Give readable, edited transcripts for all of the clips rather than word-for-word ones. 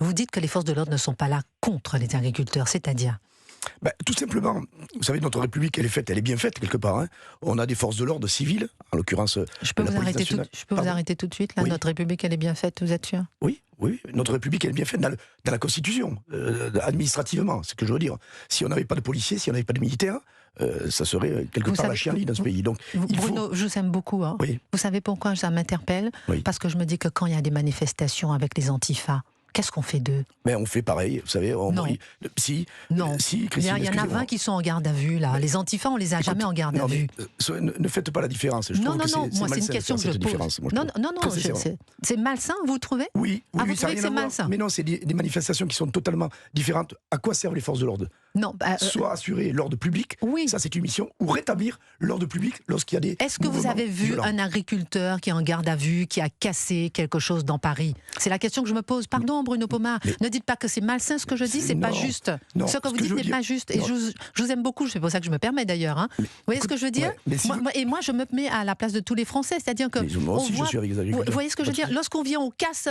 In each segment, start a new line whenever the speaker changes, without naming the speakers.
Vous dites que les forces de l'ordre ne sont pas là contre les agriculteurs, c'est-à-dire?
Tout simplement, vous savez, notre République, elle est bien faite quelque part. Hein. On a des forces de l'ordre civiles, en l'occurrence.
Je peux vous arrêter tout de suite, là.
Oui.
Notre République, elle est bien faite, vous êtes sûr?
Oui, notre République, elle est bien faite dans la Constitution, administrativement, c'est ce que je veux dire. Si on n'avait pas de policiers, si on n'avait pas de militaires, ça serait quelque part la chienlit dans ce pays. Donc,
Bruno, je vous aime beaucoup. Hein.
Oui.
Vous savez pourquoi ça m'interpelle?
Oui.
Parce que je me dis que quand il y a des manifestations avec les antifas, qu'est-ce qu'on fait d'eux?
Mais on fait pareil, vous savez.
Non.
Si,
Il
Christine,
y en a 20 qui sont en garde à vue, là. Les antifas, on les a jamais en garde à vue.
Ne faites pas la différence.
Non, moi, c'est une question que je pose. Non, c'est malsain, vous trouvez?
Oui,
vous
ça
trouvez que c'est malsain?
Mais non, c'est des manifestations qui sont totalement différentes. À quoi servent les forces de l'ordre?
Non,
soit assurer l'ordre public,
oui.
Ça c'est une mission, ou rétablir l'ordre public lorsqu'il y a des
Est-ce que vous avez vu un agriculteur qui est en garde à vue, qui a cassé quelque chose dans Paris? C'est la question que je me pose. Pardon, Bruno Pomar, ne dites pas que c'est malsain ce que je dis, c'est pas juste. Ce que vous dites n'est pas juste. Et je vous aime beaucoup, c'est pour ça que je me permets d'ailleurs. Hein. Vous voyez ce que je veux dire? Moi, je me mets à la place de tous les Français, c'est-à-dire que...
Moi aussi, je suis avec les agriculteurs.
Vous voyez ce que je veux dire? Lorsqu'on vient, on casse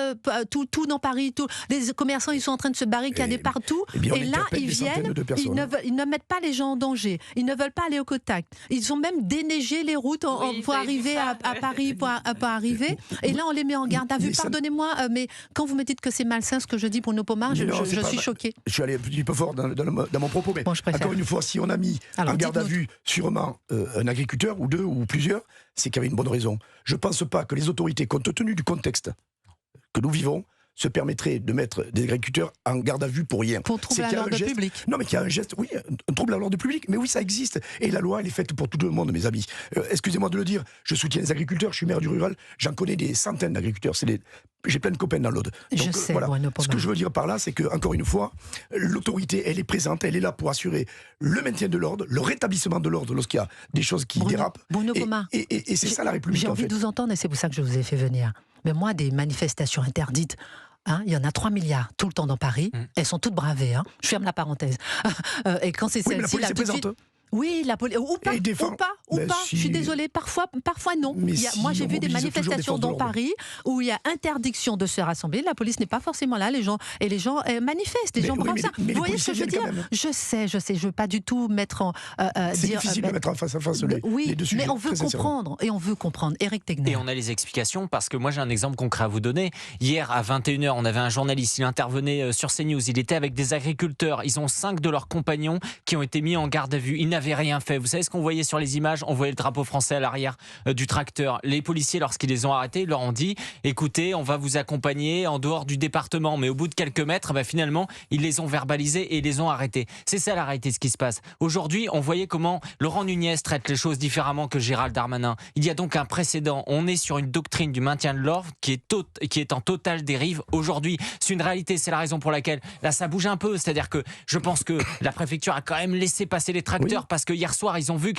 tout dans Paris, les commerçants, ils sont en train de se barricader partout, et là, ils viennent, ils ne mettent pas les gens en danger. Ils ne veulent pas aller au contact. Ils ont même déneigé les routes pour arriver à Paris, pour arriver. Et là, on les met en garde à vue. Pardonnez-moi, mais quand vous me dites que c'est malsain ce que je dis, Bruno Pomar, je suis choquée.
Je suis allé un petit peu fort dans mon propos, mais
bon, encore
une fois, si on a mis en garde à vue sûrement un agriculteur, ou deux, ou plusieurs, c'est qu'il y avait une bonne raison. Je ne pense pas que les autorités, compte tenu du contexte que nous vivons, se permettrait de mettre des agriculteurs en garde à vue pour rien.
Pour troubler l'ordre public.
Non, mais qu'il y a un geste, oui, un trouble à l'ordre public, mais oui, ça existe. Et la loi, elle est faite pour tout le monde, mes amis. Excusez-moi de le dire, je soutiens les agriculteurs, je suis maire du rural, j'en connais des centaines d'agriculteurs, j'ai plein de copains dans l'Aude.
Je sais,
voilà.
Bruno Pomar.
Ce que je veux dire par là, c'est que, encore une fois, l'autorité, elle est présente, elle est là pour assurer le maintien de l'ordre, le rétablissement de l'ordre lorsqu'il y a des choses qui dérapent.
Bruno Pomar.
Et c'est ça la République.
J'ai envie de vous entendre et c'est pour ça que je vous ai fait venir. Mais moi, des manifestations interdites, il y en a 3 milliards tout le temps dans Paris. Elles sont toutes bravées. Hein. Je ferme la parenthèse. Et quand c'est celle-ci, là, tout de suite... Oui, la police. Ou pas. Si... Je suis désolée, parfois non. Moi, j'ai vu des manifestations dans Paris où il y a interdiction de se rassembler. La police n'est pas forcément là. Les gens manifestent. Les gens pensent ça. Vous voyez ce que je veux dire? Je sais. Je ne veux pas du tout mettre en.
C'est difficile de mettre en face à face les deux sujets.
Mais on veut comprendre. Et on veut comprendre. Éric Tegner.
Et on a les explications parce que moi, j'ai un exemple concret à vous donner. Hier, à 21h, on avait un journaliste. Il intervenait sur CNews. Il était avec des agriculteurs. Ils ont 5 de leurs compagnons qui ont été mis en garde à vue. Ils n'avaient rien fait. Vous savez ce qu'on voyait sur les images? On voyait le drapeau français à l'arrière du tracteur. Les policiers, lorsqu'ils les ont arrêtés, ils leur ont dit écoutez, on va vous accompagner en dehors du département. Mais au bout de quelques mètres, finalement, ils les ont verbalisés et ils les ont arrêtés. C'est ça la réalité de ce qui se passe. Aujourd'hui, on voyait comment Laurent Nunez traite les choses différemment que Gérald Darmanin. Il y a donc un précédent. On est sur une doctrine du maintien de l'ordre qui est en totale dérive aujourd'hui. C'est une réalité. C'est la raison pour laquelle là, ça bouge un peu. C'est-à-dire que je pense que la préfecture a quand même laissé passer les tracteurs parce que hier soir, ils ont vu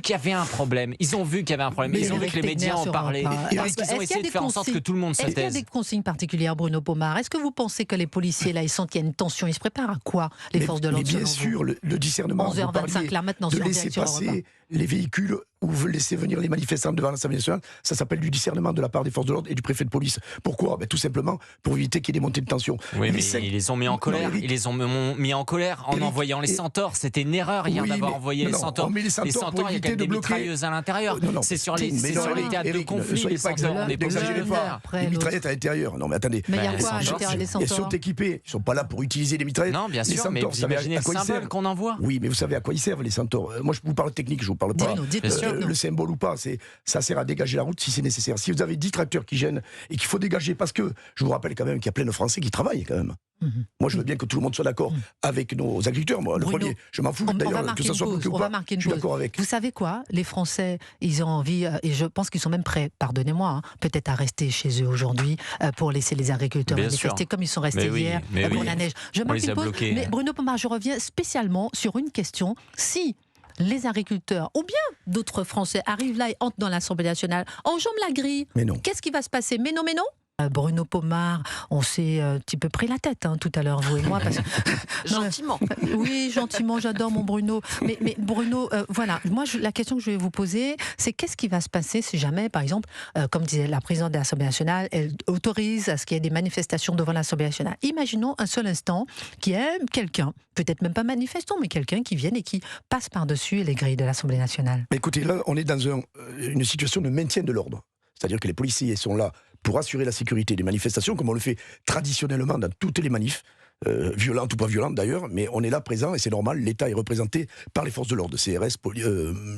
qu'il y avait un problème. Ils ont vu que les médias en parlaient. Parce qu'ils ont essayé de faire en sorte que tout le monde se taise.
Est-ce qu'il y a des consignes particulières, Bruno Pomar? Est-ce que vous pensez que les policiers, là, ils sentent qu'il y a une tension? Ils se préparent à quoi, les forces de l'ordre?
Bien sûr, le discernement.
11h25, là, maintenant,
de laisser passer les véhicules ou laisser venir les manifestants devant l'Assemblée nationale, ça s'appelle du discernement de la part des forces de l'ordre et du préfet de police. Pourquoi? Tout simplement pour éviter qu'il y ait des montées de tension.
Oui, mais ils les ont mis en colère. Ils les ont mis en colère en envoyant les centaures. C'était une erreur hier d'avoir envoyé les centaures.
Les
centaures, il y a quand même des mitrailleuses à l'intérieur. C'est sur les théâtres de conflit, les centaures. On n'est pas obligé de le faire.
Les mitraillettes à l'intérieur. Non, mais attendez.
Mais il y a quoi à l'intérieur des centaures?
Ils sont équipés. Ils ne sont pas là pour utiliser les mitraillettes.
Non, bien sûr, mais vous imaginez le symbole qu'on envoie?
Oui, mais vous savez à quoi ils servent, les centaures? Moi, je vous parle technique, je vous parle pas le symbole ou pas. Ça sert à dégager la route si c'est nécessaire. Si vous avez 10 tracteurs qui gênent et qu'il faut dégager, parce que je vous rappelle quand même qu'il y a plein de Français qui travaillent quand même. Moi, je veux bien que tout le monde soit d'accord avec nos agriculteurs. Moi, le premier, je m'en fous d'ailleurs que ça soit bloqué ou pas. Je suis d'accord avec.
Vous savez quoi? Les Français, ils ont envie, et je pense qu'ils sont même prêts, pardonnez-moi, peut-être à rester chez eux aujourd'hui pour laisser les agriculteurs manifester comme ils sont restés hier pour la neige. Je marque une pause. Mais Bruno Pomar, je reviens spécialement sur une question. Si les agriculteurs, ou bien d'autres Français arrivent là et entrent dans l'Assemblée nationale, enjambent la grille,
mais non.
Qu'est-ce qui va se passer? Mais non. Bruno Pomar, on s'est un petit peu pris la tête tout à l'heure, vous et moi. Parce que...
Gentiment.
Oui, gentiment, j'adore mon Bruno. Mais Bruno, voilà, moi la question que je vais vous poser, c'est qu'est-ce qui va se passer si jamais, par exemple, comme disait la présidente de l'Assemblée nationale, elle autorise à ce qu'il y ait des manifestations devant l'Assemblée nationale. Imaginons un seul instant qu'il y ait quelqu'un, peut-être même pas manifestant, mais quelqu'un qui vienne et qui passe par-dessus les grilles de l'Assemblée nationale.
Écoutez, là, on est dans une situation de maintien de l'ordre. C'est-à-dire que les policiers sont là pour assurer la sécurité des manifestations, comme on le fait traditionnellement dans toutes les manifs, violentes ou pas violentes d'ailleurs, mais on est là présent et c'est normal, l'État est représenté par les forces de l'ordre, CRS,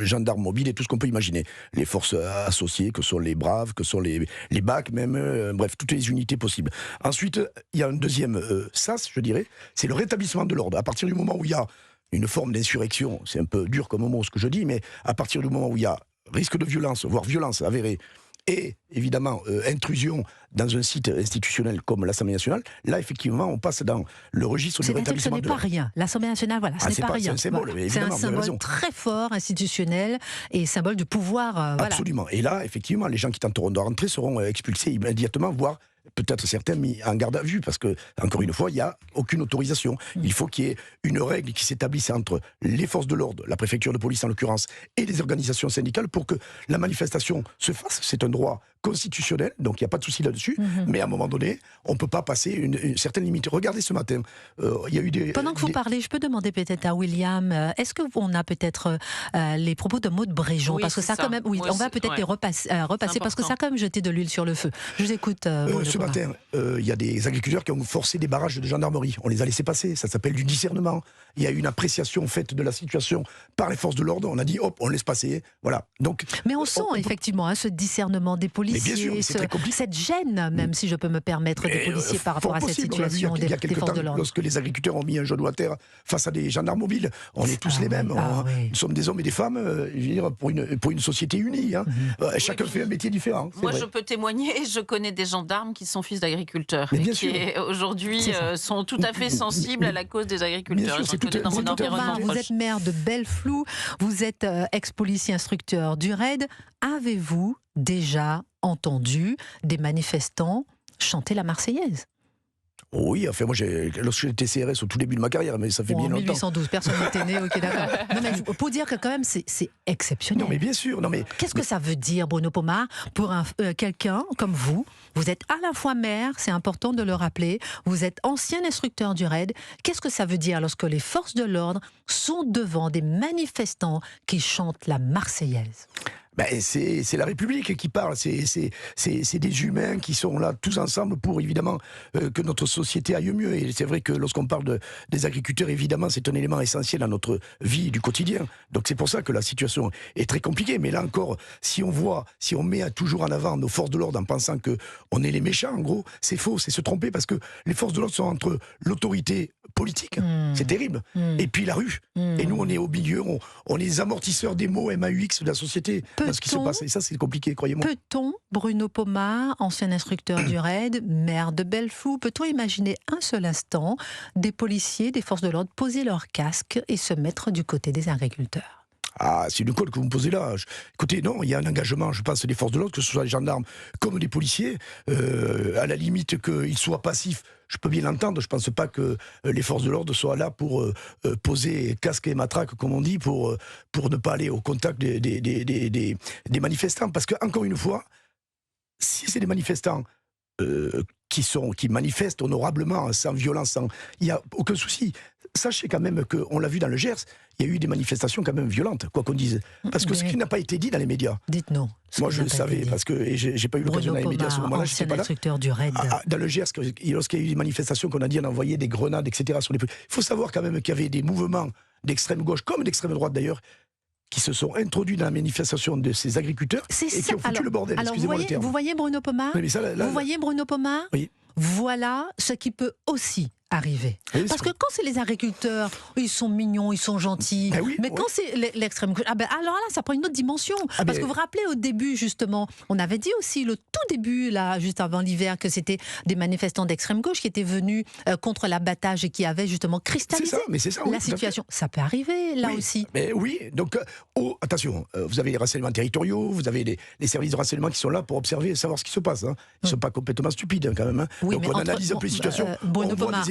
gendarmes mobiles et tout ce qu'on peut imaginer. Les forces associées, que sont les Braves, que sont les BAC même, bref, toutes les unités possibles. Ensuite, il y a un deuxième sas, je dirais, c'est le rétablissement de l'ordre. À partir du moment où il y a une forme d'insurrection, c'est un peu dur comme mot ce que je dis, mais à partir du moment où il y a risque de violence, voire violence avérée, et évidemment intrusion dans un site institutionnel comme l'Assemblée nationale, là effectivement on passe dans le registre du rétablissement de l'ordre.
Ce n'est pas rien. L'Assemblée nationale, voilà, ce n'est pas rien.
C'est un symbole,
voilà. C'est un symbole très fort, institutionnel, et symbole du pouvoir.
Absolument.
Voilà.
Et là, effectivement, les gens qui tenteront de rentrer seront expulsés immédiatement, voire peut-être certains mis en garde à vue, parce que, encore une fois, il n'y a aucune autorisation. Il faut qu'il y ait une règle qui s'établisse entre les forces de l'ordre, la préfecture de police en l'occurrence, et les organisations syndicales pour que la manifestation se fasse. C'est un droit constitutionnel, donc il n'y a pas de souci là-dessus, mais à un moment donné, on ne peut pas passer une certaine limite. Regardez ce matin, il y a eu des...
Pendant que vous parlez, je peux demander peut-être à William, est-ce qu'on a peut-être les propos de Maud Bréjon, parce que ça quand même, on va peut-être les repasser parce que ça a quand même jeté de l'huile sur le feu. Je vous écoute.
Ce matin, il y a des agriculteurs qui ont forcé des barrages de gendarmerie. On les a laissés passer, ça s'appelle du discernement. Il y a eu une appréciation faite de la situation par les forces de l'ordre, on a dit hop, on laisse passer, voilà. Donc,
mais on sent effectivement ce discernement des policiers, cette gêne même, si je peux me permettre, des policiers par rapport à cette situation des forces de l'ordre.
Lorsque les agriculteurs ont mis un genou à terre face à des gendarmes mobiles, on est tous les mêmes, nous sommes des hommes et des femmes, je veux dire, pour une société unie. Chacun fait un métier différent.
Moi je peux témoigner, je connais des gendarmes qui sont fils d'agriculteurs et qui aujourd'hui sont tout à fait sensibles à la cause des agriculteurs. Dans mon environnement
vous êtes maire de Belleflou, vous êtes ex-policier instructeur du RAID. Avez-vous déjà entendu des manifestants chanter la Marseillaise?
Oui, enfin moi, lorsque j'étais CRS au tout début de ma carrière, mais ça fait bien longtemps.
En 1812, personne n'était né, ok, d'accord. Non, mais pour dire que quand même, c'est exceptionnel.
Non, mais bien sûr.
Qu'est-ce que ça veut dire, Bruno Pomar, pour quelqu'un comme vous? Vous êtes à la fois maire, c'est important de le rappeler, vous êtes ancien instructeur du RAID. Qu'est-ce que ça veut dire lorsque les forces de l'ordre sont devant des manifestants qui chantent la Marseillaise?
C'est la République qui parle, c'est des humains qui sont là tous ensemble pour évidemment que notre société aille mieux. Et c'est vrai que lorsqu'on parle des agriculteurs, évidemment, c'est un élément essentiel à notre vie du quotidien. Donc c'est pour ça que la situation est très compliquée. Mais là encore, si on met toujours en avant nos forces de l'ordre en pensant qu'on est les méchants, en gros, c'est faux, c'est se tromper parce que les forces de l'ordre sont entre l'autorité politique, c'est terrible, et puis la rue. Et nous, on est au milieu, on est les amortisseurs des mots MAUX de la société. Ce qui se passe, et ça c'est compliqué, croyez-moi.
Peut-on, Bruno Pomar, ancien instructeur du RAID, maire de Belleflou, peut-on imaginer un seul instant des policiers, des forces de l'ordre poser leur casque et se mettre du côté des agriculteurs?
Ah, c'est une colle que vous me posez là. Écoutez, non, il y a un engagement, je pense, des forces de l'ordre, que ce soit les gendarmes comme des policiers, à la limite qu'ils soient passifs. Je peux bien l'entendre, je ne pense pas que les forces de l'ordre soient là pour poser casque et matraque, comme on dit, pour ne pas aller au contact des manifestants. Parce que, encore une fois, si c'est des manifestants qui manifestent honorablement, sans violence, il n'y a aucun souci. Sachez quand même qu'on l'a vu dans le Gers, il y a eu des manifestations quand même violentes, quoi qu'on dise. Parce que ce qui n'a pas été dit dans les médias.
Dites-nous.
Moi, je le savais, parce que j'ai pas eu l'occasion dans les médias à ce moment-là.
Ancien instructeur du RAID.
Dans le Gers, lorsqu'il y a eu des manifestations qu'on a dit, on envoyait des grenades, etc. sur les... Il faut savoir quand même qu'il y avait des mouvements d'extrême gauche, comme d'extrême droite d'ailleurs, qui se sont introduits dans la manifestation de ces agriculteurs et qui ont foutu le bordel. Excusez-moi le terme.
Vous voyez Bruno Pomar?
Vous voyez Bruno Pomar?
Oui. Voilà ce qui peut aussi arriver. Parce que quand c'est les agriculteurs, ils sont mignons, ils sont gentils. Mais quand c'est l'extrême gauche, alors là, ça prend une autre dimension. Parce que vous vous rappelez au début, justement, on avait dit aussi, le tout début, là, juste avant l'hiver, que c'était des manifestants d'extrême gauche qui étaient venus contre l'abattage et qui avaient justement cristallisé la situation. Ça peut arriver, là aussi.
Mais oui, donc, attention, vous avez les renseignements territoriaux, vous avez les services de renseignement qui sont là pour observer et savoir ce qui se passe. Ils ne sont pas complètement stupides, quand même.
Oui,
donc on analyse un peu les situations.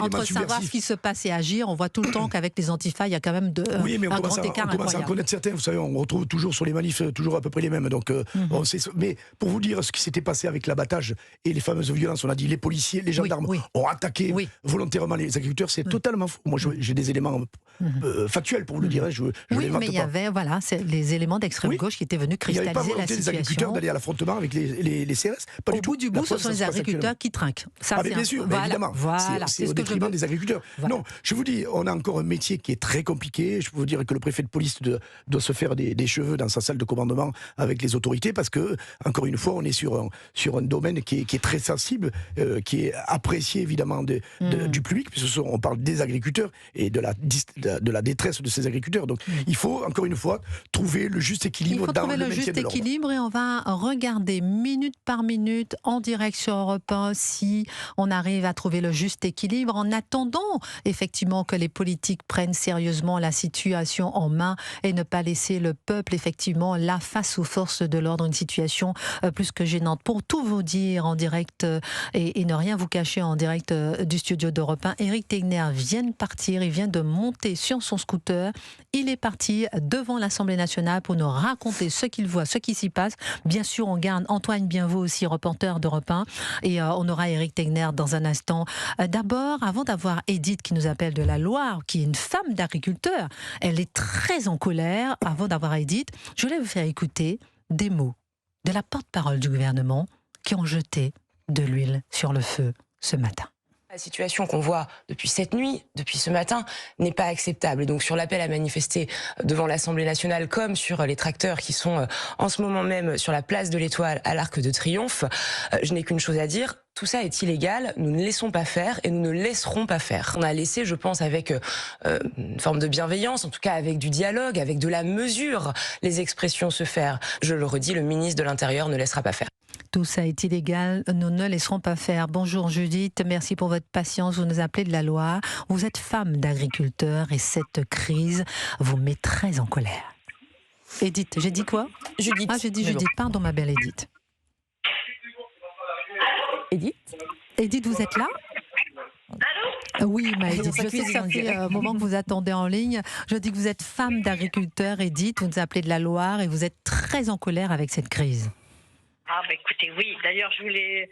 Entre savoir ce qui se passe et agir, on voit tout le temps qu'avec les antifas, il y a quand même un grand écart.
On commence à en connaître certains, vous savez, on retrouve toujours sur les manifs, toujours à peu près les mêmes. Donc, mais pour vous dire ce qui s'était passé avec l'abattage et les fameuses violences, on a dit les policiers, les gendarmes ont attaqué volontairement les agriculteurs, c'est totalement faux. Moi, j'ai des éléments factuels pour vous le dire.
Oui, mais il y avait les éléments d'extrême gauche qui étaient venus cristalliser la situation. Il n'y avait pas volonté des agriculteurs
d'aller à l'affrontement avec les CRS.
Au bout du bout, ce sont les agriculteurs qui trinquent.
Bien sûr, évidemment. C'est au détriment des agriculteurs. Non, je vous dis, on a encore un métier qui est très compliqué. Je peux vous dire que le préfet de police doit se faire des cheveux dans sa salle de commandement avec les autorités parce que, encore une fois, on est sur un domaine qui est très sensible, qui est apprécié évidemment du public, puisque on parle des agriculteurs et de la détresse de ces agriculteurs. Donc il faut, encore une fois, trouver le juste équilibre dans le maintien de l'ordre. Il faut trouver le juste équilibre
et on va regarder minute par minute en direct sur Europe 1 si on arrive à trouver le juste équilibre en attendant effectivement que les politiques prennent sérieusement la situation en main et ne pas laisser le peuple effectivement là face aux forces de l'ordre, une situation plus que gênante. Pour tout vous dire en direct et ne rien vous cacher en direct du studio d'Europe 1, Éric Tegner vient de partir, il vient de monter sur son scooter, il est parti devant l'Assemblée nationale pour nous raconter ce qu'il voit, ce qui s'y passe. Bien sûr, on garde Antoine Bienveau aussi, reporter d'Europe 1, et on aura Éric Tegner dans un instant. D'abord, avant d'avoir Edith qui nous appelle de la Loire, qui est une femme d'agriculteur, elle est très en colère. Avant d'avoir Edith, je voulais vous faire écouter des mots de la porte-parole du gouvernement qui ont jeté de l'huile sur le feu ce matin.
La situation qu'on voit depuis cette nuit, depuis ce matin, n'est pas acceptable. Et donc sur l'appel à manifester devant l'Assemblée nationale, comme sur les tracteurs qui sont en ce moment même sur la place de l'Étoile à l'Arc de Triomphe, je n'ai qu'une chose à dire. Tout ça est illégal, nous ne laissons pas faire et nous ne laisserons pas faire. On a laissé, je pense, avec une forme de bienveillance, en tout cas avec du dialogue, avec de la mesure, les expressions se faire. Je le redis, le ministre de l'Intérieur ne laissera pas faire.
Tout ça est illégal, nous ne laisserons pas faire. Bonjour Judith, merci pour votre patience, vous nous appelez de la Loire. Vous êtes femme d'agriculteur et cette crise vous met très en colère. Edith, j'ai dit quoi?
Judith.
Ah, j'ai dit Judith, pardon ma belle Edith. Edith, vous êtes là?
Allô?
Oui, ma Edith, je sais que ça fait un moment que vous attendez en ligne. Je dis que vous êtes femme d'agriculteur, Edith, vous nous appelez de la Loire et vous êtes très en colère avec cette crise.
Ah bah écoutez, oui, d'ailleurs je voulais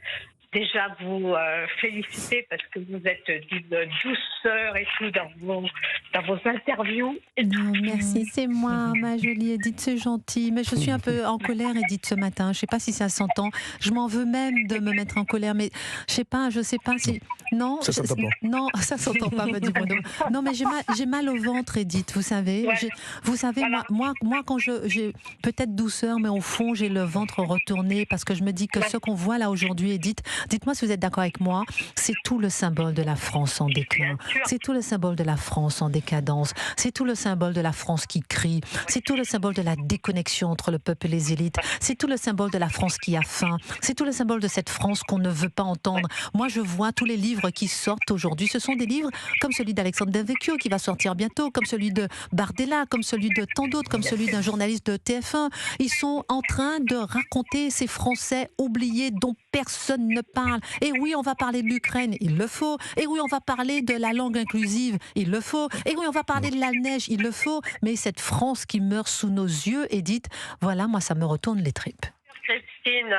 déjà vous féliciter parce que vous êtes d'une douceur et tout dans vos interviews.
Non, merci, c'est moi, ma jolie Edith, c'est gentil. Mais je suis un peu en colère, Edith, ce matin. Je ne sais pas si ça s'entend. Je m'en veux même de me mettre en colère, mais je sais pas si... Non,
ça s'entend pas.
Non, ça s'entend pas, me dit Bruno. Non, mais j'ai mal au ventre, Edith, vous savez.
Ouais.
Vous savez, voilà. moi quand j'ai peut-être douceur, mais au fond, j'ai le ventre retourné parce que je me dis que ce qu'on voit là aujourd'hui, Edith, dites-moi si vous êtes d'accord avec moi, c'est tout le symbole de la France en déclin. C'est tout le symbole de la France en décadence. C'est tout le symbole de la France qui crie. C'est tout le symbole de la déconnexion entre le peuple et les élites. C'est tout le symbole de la France qui a faim. C'est tout le symbole de cette France qu'on ne veut pas entendre. Moi, je vois tous les livres qui sortent aujourd'hui. Ce sont des livres comme celui d'Alexandre Devecchio qui va sortir bientôt, comme celui de Bardella, comme celui de tant d'autres, comme celui d'un journaliste de TF1. Ils sont en train de raconter ces Français oubliés dont personne ne parle. Et oui, on va parler de l'Ukraine, il le faut. Et oui, on va parler de la langue inclusive, il le faut. Et oui, on va parler de la neige, il le faut. Mais cette France qui meurt sous nos yeux, Edith, voilà, moi, ça me retourne les tripes.
Christine,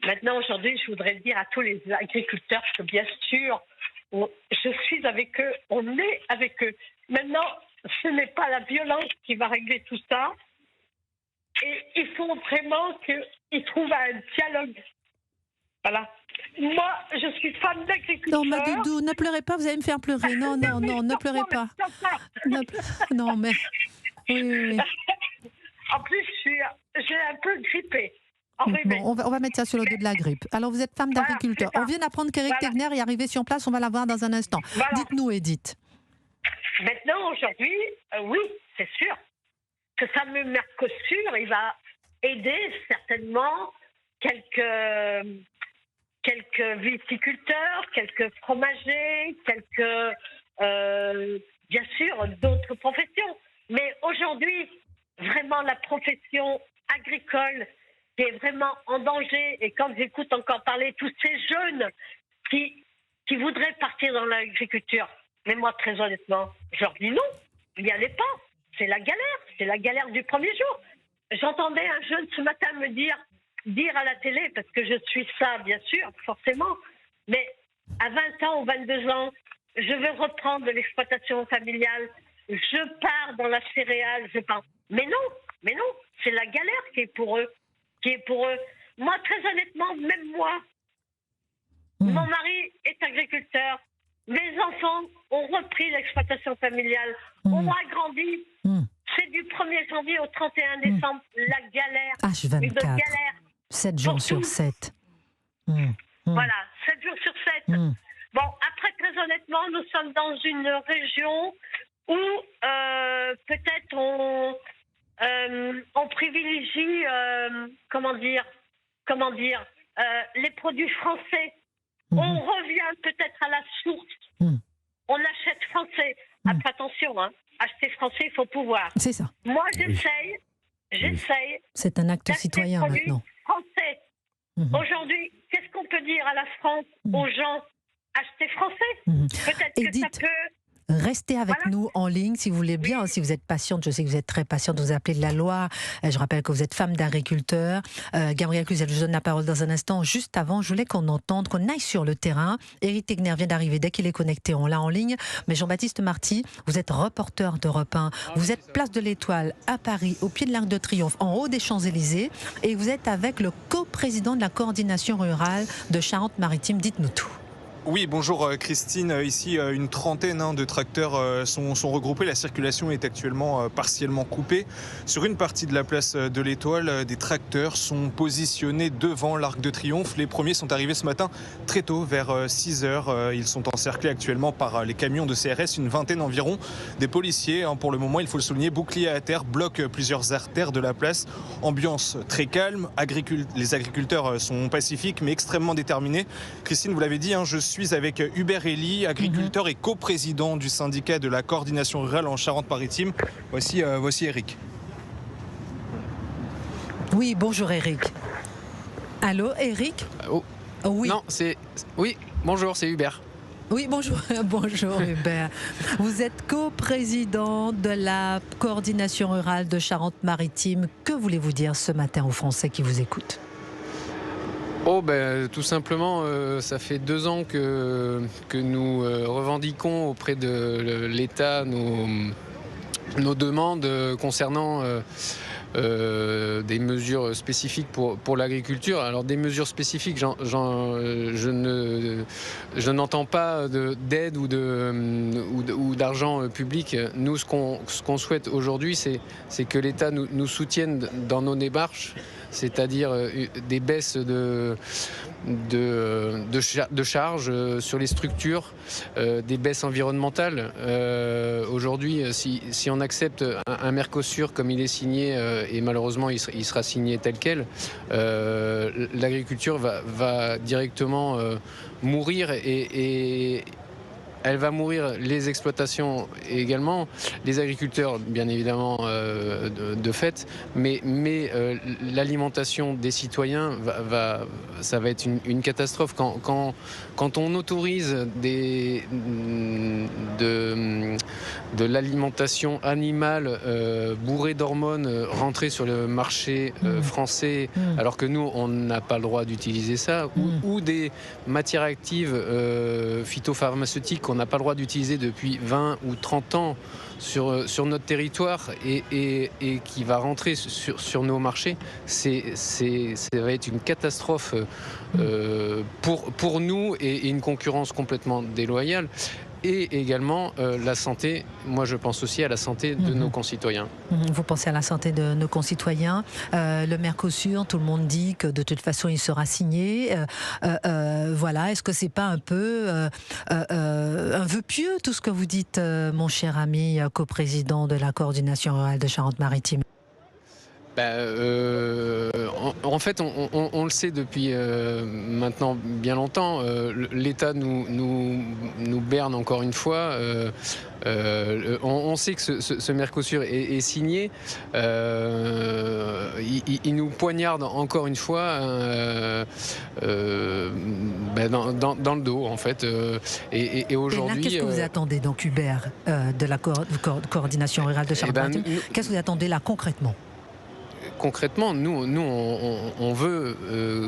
maintenant, aujourd'hui, je voudrais dire à tous les agriculteurs que bien sûr, je suis avec eux, on est avec eux. Maintenant, ce n'est pas la violence qui va régler tout ça. Et il faut vraiment qu'ils trouvent un dialogue. Voilà. Moi, je suis femme d'agriculteur.
Non, ma doudou, ne pleurez pas, vous allez me faire pleurer. Non, ne pleurez pas. Non, mais... Oui.
En plus, j'ai un peu grippé.
Bon, on va mettre ça sur le dos de la grippe. Alors, vous êtes femme d'agriculteur. On vient d'apprendre qu'Éric Tegner est arrivé sur place. On va la voir dans un instant. Voilà. Dites-nous, Edith.
Maintenant, aujourd'hui, oui, c'est sûr. Ce fameux Mercosur, il va aider certainement quelques viticulteurs, quelques fromagers, bien sûr, d'autres professions. Mais aujourd'hui, vraiment, la profession agricole qui est vraiment en danger. Et quand j'écoute encore parler tous ces jeunes qui voudraient partir dans l'agriculture, mais moi, très honnêtement, je leur dis non, n'y allez pas. C'est la galère du premier jour. J'entendais un jeune ce matin me dire à la télé, parce que je suis ça, bien sûr, forcément, mais à 20 ans ou 22 ans, je veux reprendre de l'exploitation familiale, je pars dans la céréale, Mais non, c'est la galère qui est pour eux. Moi, très honnêtement, même moi, mon mari est agriculteur, mes enfants ont repris l'exploitation familiale, ont agrandi. C'est du 1er janvier au 31 décembre, la galère.
H24.
Une galère.
7 jours sur 7.
Voilà, 7 jours sur 7. Bon, après, très honnêtement, nous sommes dans une région où peut-être on privilégie, les produits français. On revient peut-être à la source. On achète français. Après, attention, acheter français, il faut pouvoir.
C'est ça.
Moi, j'essaye.
C'est un acte citoyen maintenant.
Français. Aujourd'hui, qu'est-ce qu'on peut dire à la France, aux gens? Acheter français. Peut-être que ça peut...
Restez avec nous en ligne si vous voulez bien, si vous êtes patiente. Je sais que vous êtes très patiente, vous appelez de la Loire. Je rappelle que vous êtes femme d'agriculteur. Gabriel Cluzel, je vous donne la parole dans un instant. Juste avant, je voulais qu'on entende, qu'on aille sur le terrain. Éric Tegner vient d'arriver, dès qu'il est connecté, on l'a en ligne. Mais Jean-Baptiste Marty, vous êtes reporter d'Europe 1. Vous êtes place de l'Étoile à Paris, au pied de l'Arc de Triomphe, en haut des Champs-Élysées. Et vous êtes avec le coprésident de la coordination rurale de Charente-Maritime. Dites-nous tout.
Oui, bonjour Christine. Ici, une trentaine de tracteurs sont regroupés. La circulation est actuellement partiellement coupée. Sur une partie de la place de l'Étoile, des tracteurs sont positionnés devant l'Arc de Triomphe. Les premiers sont arrivés ce matin très tôt, vers 6 heures. Ils sont encerclés actuellement par les camions de CRS, une vingtaine environ. Des policiers, pour le moment, il faut le souligner, boucliers à terre, bloquent plusieurs artères de la place. Ambiance très calme. Les agriculteurs sont pacifiques mais extrêmement déterminés. Christine, vous l'avez dit, je suis avec Hubert Elie, agriculteur et coprésident du syndicat de la coordination rurale en Charente-Maritime. Voici Eric.
Oui, bonjour Eric. Allô, Eric?
Oui. Non, oui, bonjour, c'est Hubert.
Oui, bonjour, bonjour Hubert. Vous êtes coprésident de la coordination rurale de Charente-Maritime. Que voulez-vous dire ce matin aux Français qui vous écoutent?
Tout simplement, ça fait 2 ans que nous revendiquons auprès de l'État nos demandes concernant des mesures spécifiques pour l'agriculture. Alors des mesures spécifiques, je n'entends pas d'aide ou d'argent public. Nous, ce qu'on souhaite aujourd'hui, c'est que l'État nous soutienne dans nos démarches, c'est-à-dire des baisses de charges sur les structures, des baisses environnementales. Aujourd'hui, si on accepte un Mercosur comme il est signé, et malheureusement il sera signé tel quel, l'agriculture va directement mourir et elle va mourir, les exploitations également, les agriculteurs bien évidemment de fait, mais l'alimentation des citoyens ça va être une catastrophe quand on autorise de l'alimentation animale bourrée d'hormones rentrer sur le marché français, alors que nous on n'a pas le droit d'utiliser ça, ou des matières actives phytopharmaceutiques qu'on n'a pas le droit d'utiliser depuis 20 ou 30 ans sur notre territoire et qui va rentrer sur nos marchés, ça va être une catastrophe pour nous et une concurrence complètement déloyale. et également la santé. Moi, je pense aussi à la santé de nos concitoyens.
Vous pensez à la santé de nos concitoyens. Le Mercosur, tout le monde dit que de toute façon, il sera signé. Voilà. Est-ce que c'est pas un peu un vœu pieux, tout ce que vous dites, mon cher ami, coprésident de la coordination rurale de Charente-Maritime?
En fait, on le sait depuis maintenant bien longtemps. L'État nous berne encore une fois. On sait que ce Mercosur est signé. Il nous poignarde encore une fois dans le dos, en fait. Et aujourd'hui,
qu'est-ce que vous attendez donc, Hubert, de la coordination rurale de Charente-Maritime? Qu'est-ce que vous attendez là concrètement?
Concrètement, nous on veut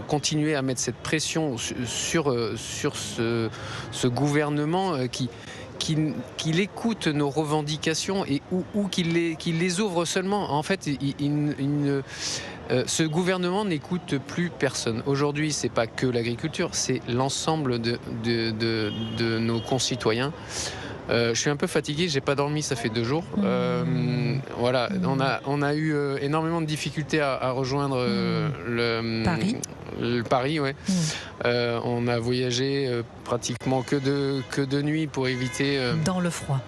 continuer à mettre cette pression sur ce gouvernement qu'il écoute nos revendications et ou qu'il les ouvre seulement. En fait, ce gouvernement n'écoute plus personne. Aujourd'hui, c'est pas que l'agriculture, c'est l'ensemble de nos concitoyens. Je suis un peu fatigué, j'ai pas dormi, ça fait 2 jours. Voilà, on a eu énormément de difficultés à rejoindre le Paris, ouais. On a voyagé pratiquement que de nuit pour éviter.
Dans le froid.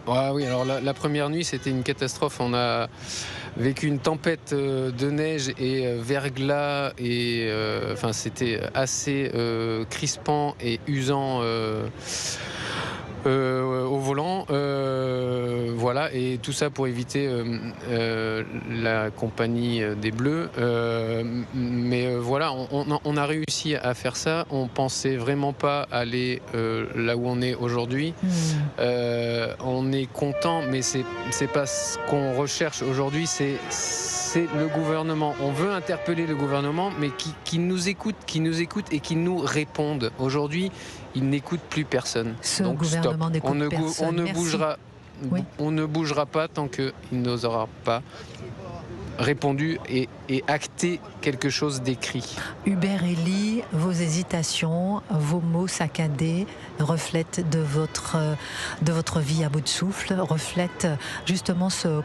Oui, alors la première nuit, c'était une catastrophe. On a vécu une tempête de neige et verglas et c'était assez crispant et usant. Au volant, voilà, et tout ça pour éviter la compagnie des Bleus. Mais voilà, on a réussi à faire ça. On pensait vraiment pas aller là où on est aujourd'hui. On est content, mais c'est pas ce qu'on recherche aujourd'hui. C'est le gouvernement. On veut interpeller le gouvernement, mais qui nous écoute et qui nous réponde. Aujourd'hui, il n'écoute plus personne.
Donc stop.
On ne bougera pas tant qu'il n'osera pas répondu et acté quelque chose d'écrit.
Hubert Hélie, vos hésitations, vos mots saccadés reflètent de votre vie à bout de souffle, reflètent justement ce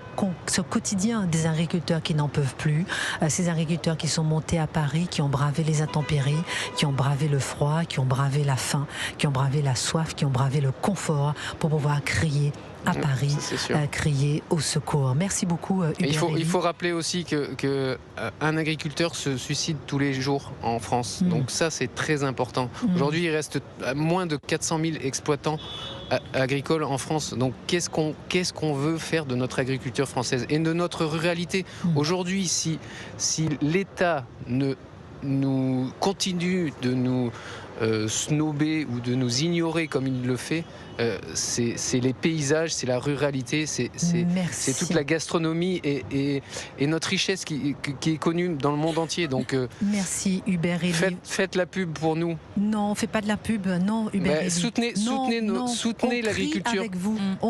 quotidien des agriculteurs qui n'en peuvent plus, ces agriculteurs qui sont montés à Paris, qui ont bravé les intempéries, qui ont bravé le froid, qui ont bravé la faim, qui ont bravé la soif, qui ont bravé le confort pour pouvoir crier à Paris, crier au secours. Merci beaucoup, Hubert.
Il faut rappeler aussi qu'un agriculteur se suicide tous les jours en France. Donc ça, c'est très important. Aujourd'hui, il reste moins de 400 000 exploitants agricoles en France. Donc qu'est-ce qu'on veut faire de notre agriculture française et de notre ruralité? Aujourd'hui, si l'État nous continue de nous snober ou de nous ignorer comme il le fait, c'est les paysages, c'est la ruralité, c'est toute la gastronomie et notre richesse qui est connue dans le monde entier. Donc,
merci Hubert Hélie.
Faites la pub pour nous.
Non, on ne fait pas de la pub, non Hubert Hélie.
Soutenez l'agriculture.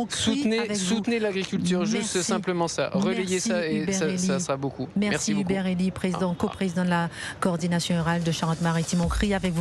Soutenez l'agriculture, juste simplement ça. Relayez ça et ça sera beaucoup.
Merci Hubert Hélie, coprésident de la coordination rurale de Charente-Maritime. On crie avec vous.